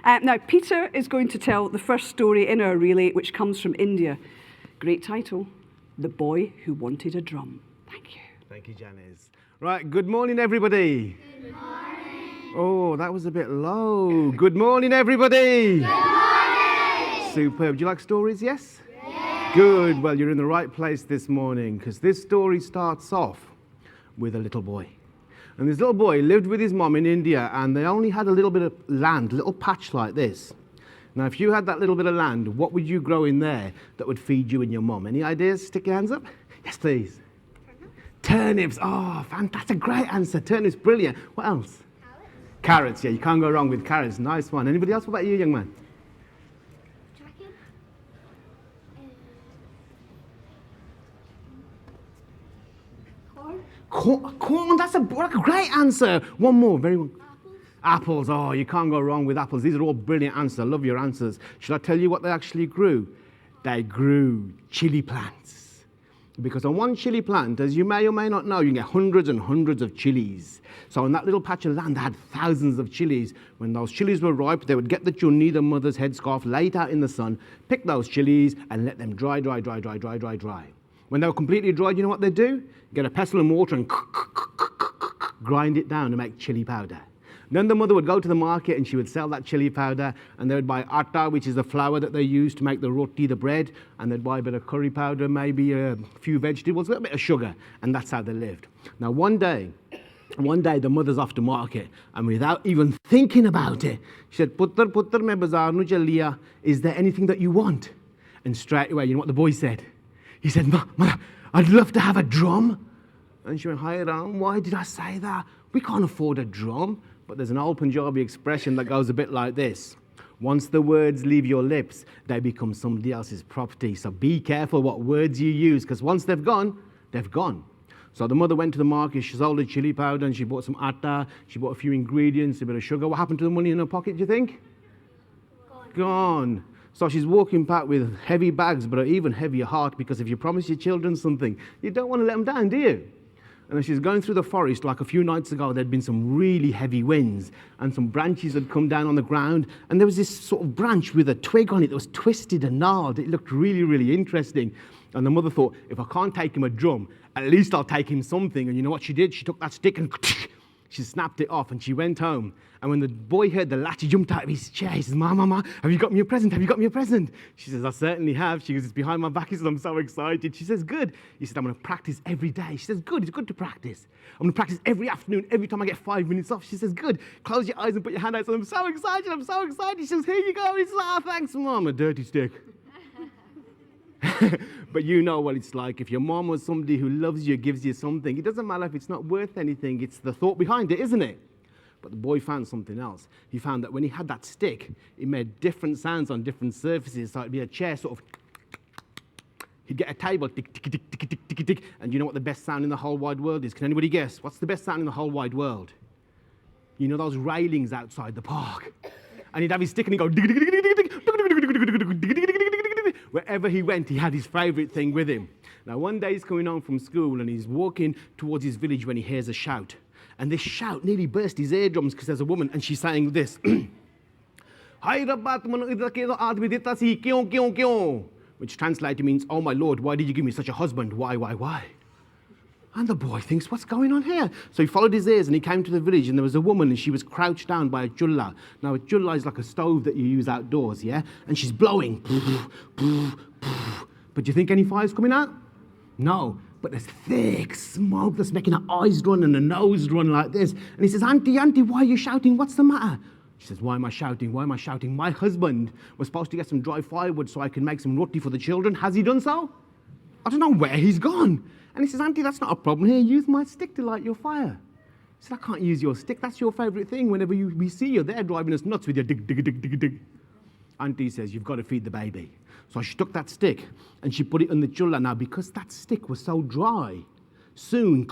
Now, Peter is going to tell the first story in our relay, which comes from India. Great title, The Boy Who Wanted a Drum. Thank you. Thank you, Janice. Right, good morning, everybody. Good morning. Oh, that was a bit low. Good morning, everybody. Good morning. Superb. Do you like stories, yes? Yes. Good. Well, you're in the right place this morning, because this story starts off with a little boy. And this little boy lived with his mom in India, and they only had a little bit of land, a little patch like this. Now, if you had that little bit of land, what would you grow in there that would feed you and your mom? Any ideas? Stick your hands up. Yes, please. Turnips. Oh, fantastic. Great answer. Turnips, brilliant. What else? Carrots. Yeah, you can't go wrong with carrots. Nice one. Anybody else? What about you, young man? Corn, that's a great answer. One more, very one. Apples, oh, you can't go wrong with apples. These are all brilliant answers. I love your answers. Should I tell you what they actually grew? They grew chili plants. Because on one chili plant, as you may or may not know, you can get hundreds and hundreds of chilies. So on that little patch of land, they had thousands of chilies. When those chilies were ripe, they would get the chunni, the mother's headscarf, lay it out in the sun, pick those chilies, and let them dry. When they were completely dried, you know what they'd do? Get a pestle and mortar and grind it down to make chili powder. Then the mother would go to the market and she would sell that chili powder, and they would buy atta, which is the flour that they use to make the roti, the bread, and they'd buy a bit of curry powder, maybe a few vegetables, a little bit of sugar, and that's how they lived. Now one day the mother's off to market, and without even thinking about it, she said, Puttar, main bazaar nu chal liya. Is there anything that you want? And straight away, you know what the boy said? He said, Mother, I'd love to have a drum. And she went, hi Ram, why did I say that? We can't afford a drum. But there's an old Punjabi expression that goes a bit like this. Once the words leave your lips, they become somebody else's property. So be careful what words you use, because once they've gone, they've gone. So the mother went to the market, she sold a chili powder, and she bought some atta, she bought a few ingredients, a bit of sugar. What happened to the money in her pocket, do you think? Gone. So she's walking back with heavy bags, but an even heavier heart, because if you promise your children something, you don't want to let them down, do you? And as she's going through the forest, like a few nights ago, there'd been some really heavy winds, and some branches had come down on the ground, and there was this sort of branch with a twig on it that was twisted and gnarled. It looked really, really interesting. And the mother thought, if I can't take him a drum, at least I'll take him something. And you know what she did? She took that stick and she snapped it off, and she went home. And when the boy heard the latch, he jumped out of his chair. He says, Ma, have you got me a present? Have you got me a present? She says, I certainly have. She goes, it's behind my back. He says, I'm so excited. She says, good. He said, I'm going to practice every day. She says, good. It's good to practice. I'm going to practice every afternoon, every time I get 5 minutes off. She says, good. Close your eyes and put your hand out. So I'm so excited. I'm so excited. She says, here you go. He says, oh, thanks, Mom. A dirty stick. But you know what it's like. If your mom was somebody who loves you, gives you something, it doesn't matter if it's not worth anything. It's the thought behind it, isn't it? But the boy found something else. He found that when he had that stick, it made different sounds on different surfaces. So it'd be a chair sort of, he'd get a table, tick, tick, tick, tick, tick, tick, tick. And you know what the best sound in the whole wide world is? Can anybody guess? What's the best sound in the whole wide world? You know those railings outside the park? And he'd have his stick and he'd go, wherever he went, he had his favourite thing with him. Now, one day he's coming home from school and he's walking towards his village when he hears a shout. And this shout nearly burst his eardrums, because there's a woman and she's saying this. Which translated means, oh my Lord, why did you give me such a husband? Why? And the boy thinks, what's going on here? So he followed his ears and he came to the village, and there was a woman and she was crouched down by a chulla. Now a chulla is like a stove that you use outdoors, yeah? And she's blowing. But do you think any fire's coming out? No. But there's thick smoke that's making her eyes run and her nose run like this. And he says, Auntie, why are you shouting? What's the matter? She says, why am I shouting? My husband was supposed to get some dry firewood so I can make some roti for the children. Has he done so? I don't know where he's gone. And he says, Auntie, that's not a problem here. Use my stick to light your fire. He said, I can't use your stick. That's your favourite thing. Whenever we see you there driving us nuts with your dig. Auntie says, you've got to feed the baby. So she took that stick and she put it on the chulla. Now, because that stick was so dry, soon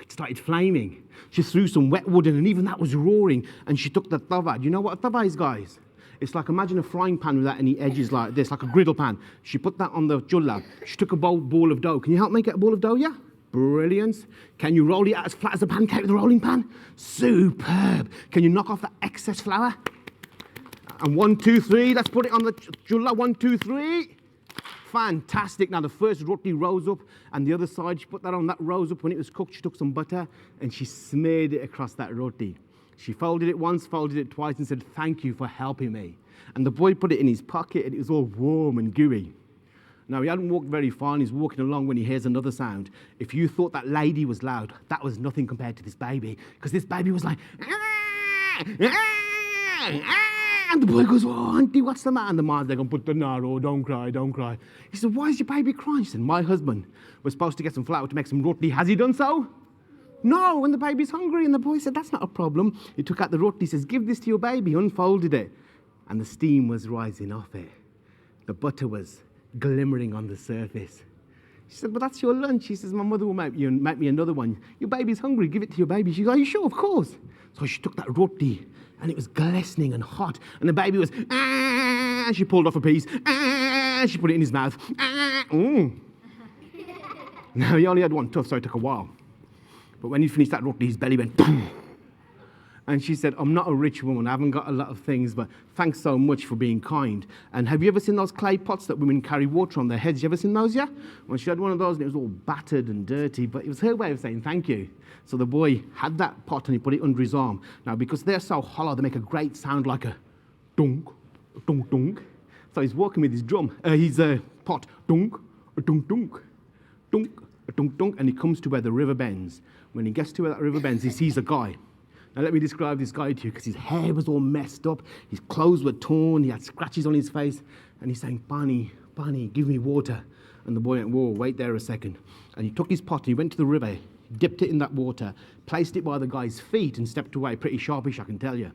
it started flaming. She threw some wet wood in, and even that was roaring. And she took the tawa. Do you know what a tawa is, guys? It's like, imagine a frying pan without any edges like this, like a griddle pan. She put that on the chulla. She took a ball of dough. Can you help me get a ball of dough, yeah? Brilliant. Can you roll it out as flat as a pancake with a rolling pan? Superb. Can you knock off the excess flour? And 1, 2, 3. Let's put it on the chullah. 1, 2, 3. Fantastic. Now the first roti rose up, and the other side, she put that on. That rose up. When it was cooked, she took some butter and she smeared it across that roti. She folded it once, folded it twice, and said, "Thank you for helping me." And the boy put it in his pocket, and it was all warm and gooey. Now, he hadn't walked very far, and he's walking along when he hears another sound. If you thought that lady was loud, that was nothing compared to this baby, because this baby was like, "Ah, ah, ah." And the boy goes, "Oh, auntie, what's the matter?" And the mom's like, "Put the naro, don't cry, don't cry." He said, "Why is your baby crying?" She said, "My husband was supposed to get some flour to make some roti. Has he done so?" "No, and the baby's hungry." And the boy said, "That's not a problem." He took out the roti, says, "Give this to your baby," unfolded it, and the steam was rising off it. The butter was glimmering on the surface. She said, "But that's your lunch." He says, "My mother will make me another one. Your baby's hungry, give it to your baby." She goes, "Are you sure?" "Of course." So she took that roti, and it was glistening and hot, and the baby was, "Ah," and she pulled off a piece, "Ah," and she put it in his mouth. "Ah." Now, he only had one tooth, so it took a while. But when he finished that roti, his belly went, "Boom." And she said, "I'm not a rich woman, I haven't got a lot of things, but thanks so much for being kind." And have you ever seen those clay pots that women carry water on their heads? You ever seen those, yeah? Well, she had one of those, and it was all battered and dirty, but it was her way of saying thank you. So the boy had that pot, and he put it under his arm. Now, because they're so hollow, they make a great sound like a dunk, dunk, dunk. So he's walking with his drum, his pot, dunk, dunk, dunk, dunk, dunk, dunk, and he comes to where the river bends. When he gets to where that river bends, he sees a guy. Now let me describe this guy to you, because his hair was all messed up, his clothes were torn, he had scratches on his face, and he's saying, "Barney, Barney, give me water." And the boy went, "Whoa, wait there a second." And he took his pot, and he went to the river, dipped it in that water, placed it by the guy's feet, and stepped away. Pretty sharpish, I can tell you.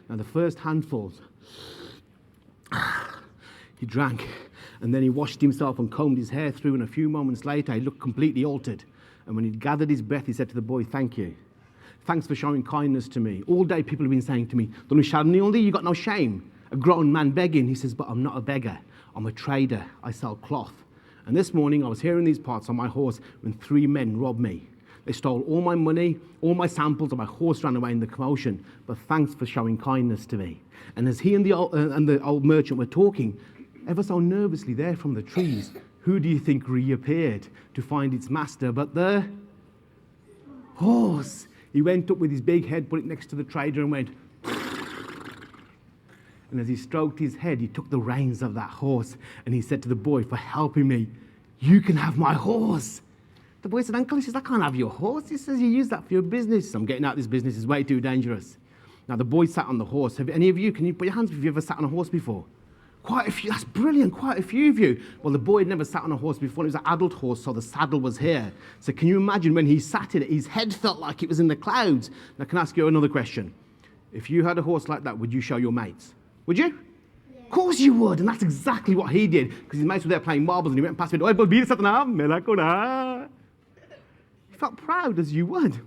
Now the first handfuls, he drank, and then he washed himself and combed his hair through, and a few moments later, he looked completely altered. And when he'd gathered his breath, he said to the boy, "Thank you. Thanks for showing kindness to me. All day people have been saying to me, 'You got no shame.' A grown man begging." He says, "But I'm not a beggar. I'm a trader. I sell cloth. And this morning I was here in these parts on my horse when 3 men robbed me. They stole all my money, all my samples, and my horse ran away in the commotion. But thanks for showing kindness to me." And as he and the old merchant were talking, ever so nervously there from the trees, who do you think reappeared to find its master but the horse? He went up with his big head, put it next to the trader, and went. And as he stroked his head, he took the reins of that horse, and he said to the boy, "For helping me, you can have my horse." The boy said, "Uncle," he says, "I can't have your horse." He says, "You use that for your business." "I'm getting out of this business. It's way too dangerous." Now, the boy sat on the horse. Have any of you, can you put your hands up if you've ever sat on a horse before? Quite a few. That's brilliant. Quite a few of you. Well, the boy had never sat on a horse before. It was an adult horse, so the saddle was here. So can you imagine when he sat in it, his head felt like it was in the clouds. Now, can I ask you another question? If you had a horse like that, would you show your mates? Would you? Yeah. Of course you would. And that's exactly what he did, because his mates were there playing marbles, and he went past me. He felt proud, as you would.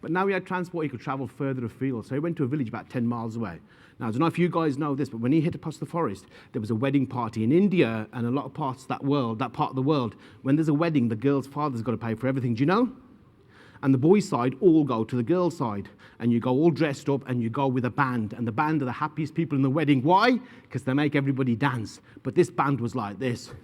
But now he had transport, he could travel further afield. So he went to a village about 10 miles away. Now, I don't know if you guys know this, but when he hit across the forest, there was a wedding party in India and a lot of parts of that part of the world. When there's a wedding, the girl's father's got to pay for everything. Do you know? And the boys' side all go to the girls' side. And you go all dressed up and you go with a band. And the band are the happiest people in the wedding. Why? Because they make everybody dance. But this band was like this.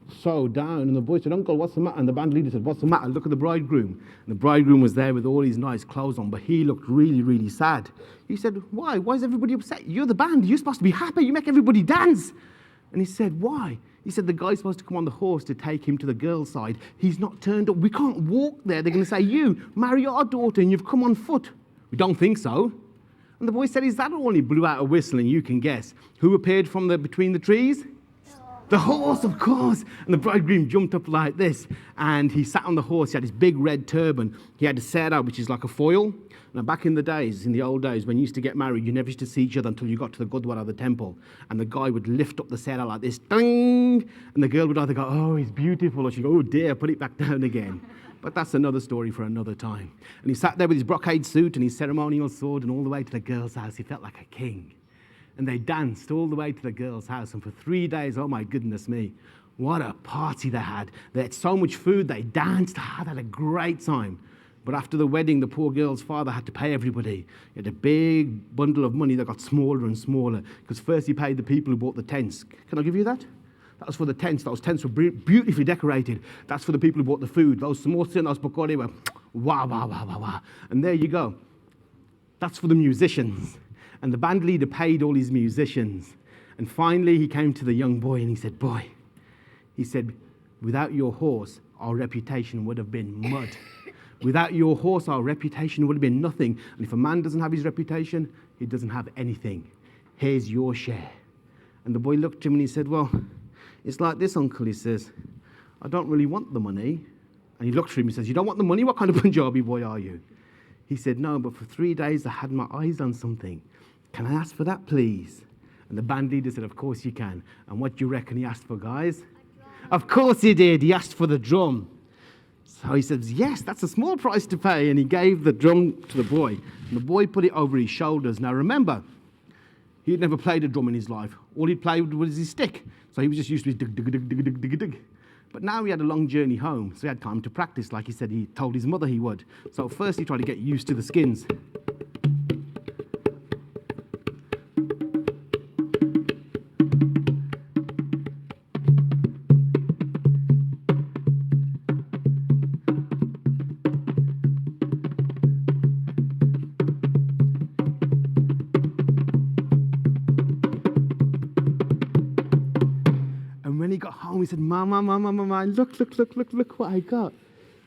So down, and the boy said, "Uncle, what's the matter?" And the band leader said, "What's the matter? Look at the bridegroom." And the bridegroom was there with all his nice clothes on, but he looked really, really sad. He said, "Why? Why is everybody upset? You're the band. You're supposed to be happy. You make everybody dance." And he said, "Why?" He said, "The guy's supposed to come on the horse to take him to the girl's side. He's not turned up. We can't walk there. They're going to say, 'You marry our daughter and you've come on foot.'" "We don't think so." And the boy said, "Is that all?" And he blew out a whistle, and you can guess. Who appeared from between the trees? The horse, of course. And the bridegroom jumped up like this, and he sat on the horse. He had his big red turban. He had a sera, which is like a foil. Now, back in the days, in the old days, when you used to get married, you never used to see each other until you got to the Gurdwara, the temple. And the guy would lift up the sera like this, ding, and the girl would either go, "Oh, he's beautiful," or she'd go, "Oh dear, put it back down again." But that's another story for another time. And he sat there with his brocade suit and his ceremonial sword, and all the way to the girl's house, he felt like a king. And they danced all the way to the girl's house. And for 3 days, oh my goodness me, what a party they had. They had so much food, they danced, they had a great time. But after the wedding, the poor girl's father had to pay everybody. He had a big bundle of money that got smaller and smaller, because first he paid the people who bought the tents. Can I give you that? That was for the tents. Those tents were beautifully decorated. That's for the people who bought the food. Those samosa and those pakora were wow, wow, wow, wow, wow. And there you go. That's for the musicians. And the band leader paid all his musicians. And finally he came to the young boy and he said, boy, he said, without your horse, our reputation would have been mud. Without your horse, our reputation would have been nothing. And if a man doesn't have his reputation, he doesn't have anything. Here's your share. And the boy looked at him and he said, well, it's like this, uncle. He says, I don't really want the money. And he looked at him and he says, you don't want the money? What kind of Punjabi boy are you? He said, no, but for 3 days I had my eyes on something. Can I ask for that, please? And the band leader said, of course you can. And what do you reckon he asked for, guys? Of course he did. He asked for the drum. So he says, yes, that's a small price to pay. And he gave the drum to the boy. And the boy put it over his shoulders. Now remember, he'd never played a drum in his life. All he'd played was his stick. So he was just used to his dig, dig, dig, dig, dig, dig, dig. But now he had a long journey home, so he had time to practice, like he said he told his mother he would. So first he tried to get used to the skins. When he got home, he said, Mama, look what I got.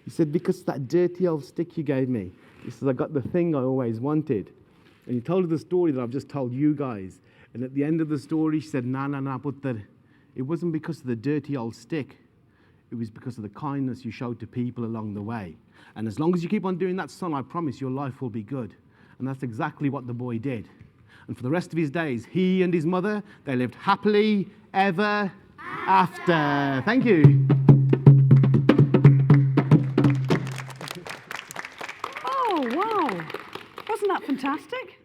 He said, because that dirty old stick you gave me. He says, I got the thing I always wanted. And he told her the story that I've just told you guys. And at the end of the story, she said, nah, but that it wasn't because of the dirty old stick. It was because of the kindness you showed to people along the way. And as long as you keep on doing that, son, I promise your life will be good. And that's exactly what the boy did. And for the rest of his days, he and his mother, they lived happily ever after. Thank you. Oh, wow. Wasn't that fantastic?